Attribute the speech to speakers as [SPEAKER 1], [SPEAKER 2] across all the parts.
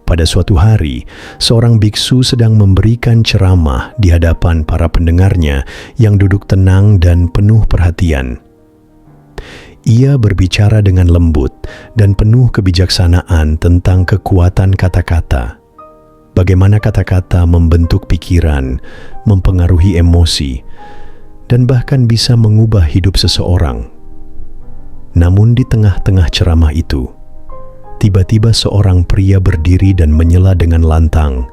[SPEAKER 1] Pada suatu hari, seorang biksu sedang memberikan ceramah di hadapan para pendengarnya yang duduk tenang dan penuh perhatian. Ia berbicara dengan lembut dan penuh kebijaksanaan tentang kekuatan kata-kata. Bagaimana kata-kata membentuk pikiran, mempengaruhi emosi, dan bahkan bisa mengubah hidup seseorang. Namun di tengah-tengah ceramah itu, tiba-tiba seorang pria berdiri dan menyela dengan lantang,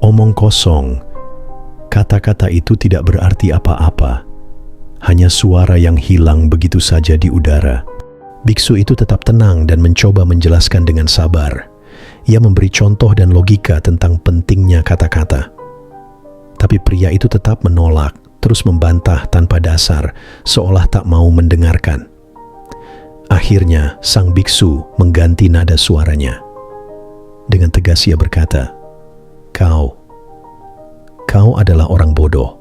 [SPEAKER 1] "Omong kosong, kata-kata itu tidak berarti apa-apa, hanya suara yang hilang begitu saja di udara." Biksu itu tetap tenang dan mencoba menjelaskan dengan sabar. Ia memberi contoh dan logika tentang pentingnya kata-kata. Tapi pria itu tetap menolak, terus membantah tanpa dasar, seolah tak mau mendengarkan. Akhirnya, sang biksu mengganti nada suaranya. Dengan tegas ia berkata, Kau adalah orang bodoh.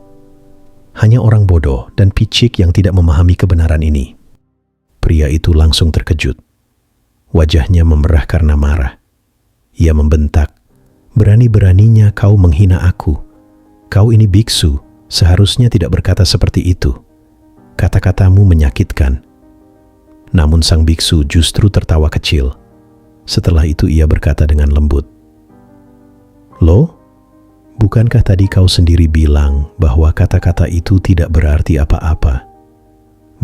[SPEAKER 1] Hanya orang bodoh dan picik yang tidak memahami kebenaran ini." Pria itu langsung terkejut. Wajahnya memerah karena marah. Ia membentak, "Berani-beraninya kau menghina aku. Kau ini biksu, seharusnya tidak berkata seperti itu. Kata-katamu menyakitkan." Namun sang biksu justru tertawa kecil. Setelah itu ia berkata dengan lembut, "Loh, bukankah tadi kau sendiri bilang bahwa kata-kata itu tidak berarti apa-apa?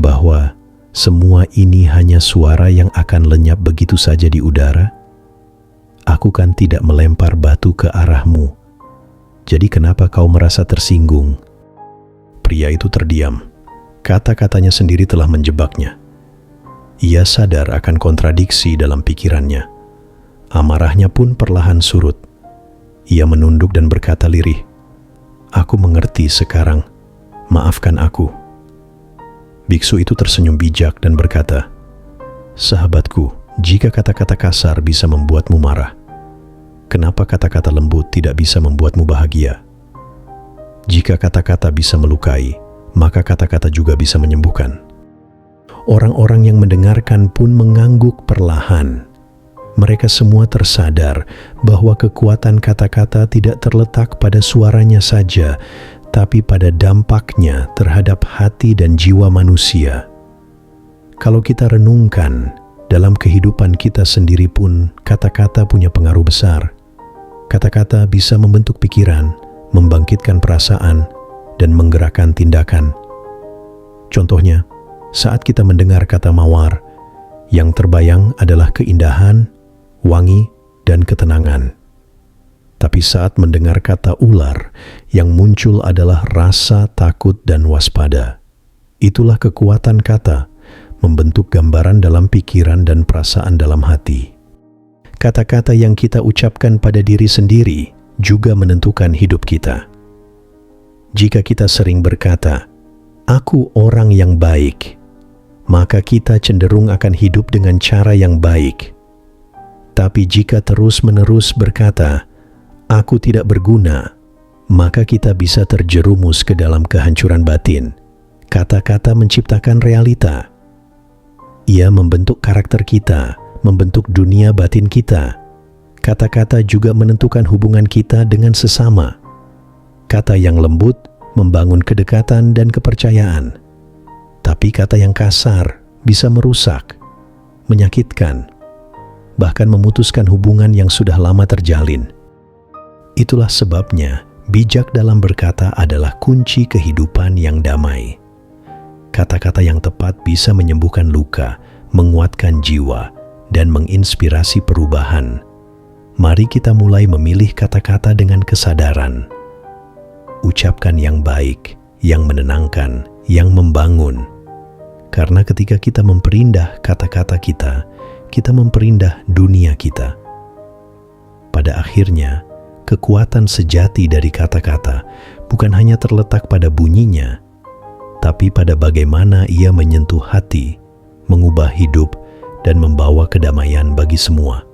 [SPEAKER 1] Bahwa semua ini hanya suara yang akan lenyap begitu saja di udara? Aku kan tidak melempar batu ke arahmu. Jadi kenapa kau merasa tersinggung?" Pria itu terdiam. Kata-katanya sendiri telah menjebaknya. Ia sadar akan kontradiksi dalam pikirannya. Amarahnya pun perlahan surut. Ia menunduk dan berkata lirih, "Aku mengerti sekarang. Maafkan aku." Biksu itu tersenyum bijak dan berkata, "Sahabatku, jika kata-kata kasar bisa membuatmu marah, kenapa kata-kata lembut tidak bisa membuatmu bahagia? Jika kata-kata bisa melukai, maka kata-kata juga bisa menyembuhkan." Orang-orang yang mendengarkan pun mengangguk perlahan. Mereka semua tersadar bahwa kekuatan kata-kata tidak terletak pada suaranya saja, tapi pada dampaknya terhadap hati dan jiwa manusia. Kalau kita renungkan, dalam kehidupan kita sendiri pun kata-kata punya pengaruh besar. Kata-kata bisa membentuk pikiran, membangkitkan perasaan, dan menggerakkan tindakan. Contohnya, saat kita mendengar kata mawar, yang terbayang adalah keindahan, wangi, dan ketenangan. Tapi saat mendengar kata ular, yang muncul adalah rasa takut dan waspada. Itulah kekuatan kata, membentuk gambaran dalam pikiran dan perasaan dalam hati. Kata-kata yang kita ucapkan pada diri sendiri juga menentukan hidup kita. Jika kita sering berkata, "Aku orang yang baik," maka kita cenderung akan hidup dengan cara yang baik. Tapi jika terus-menerus berkata, "Aku tidak berguna," maka kita bisa terjerumus ke dalam kehancuran batin. Kata-kata menciptakan realita. Ia membentuk karakter kita, membentuk dunia batin kita. Kata-kata juga menentukan hubungan kita dengan sesama. Kata yang lembut membangun kedekatan dan kepercayaan. Tapi kata yang kasar bisa merusak, menyakitkan, bahkan memutuskan hubungan yang sudah lama terjalin. Itulah sebabnya bijak dalam berkata adalah kunci kehidupan yang damai. Kata-kata yang tepat bisa menyembuhkan luka, menguatkan jiwa, dan menginspirasi perubahan. Mari kita mulai memilih kata-kata dengan kesadaran. Ucapkan yang baik, yang menenangkan, yang membangun. Karena ketika kita memperindah kata-kata kita, kita memperindah dunia kita. Pada akhirnya, kekuatan sejati dari kata-kata bukan hanya terletak pada bunyinya, tapi pada bagaimana ia menyentuh hati, mengubah hidup, dan membawa kedamaian bagi semua.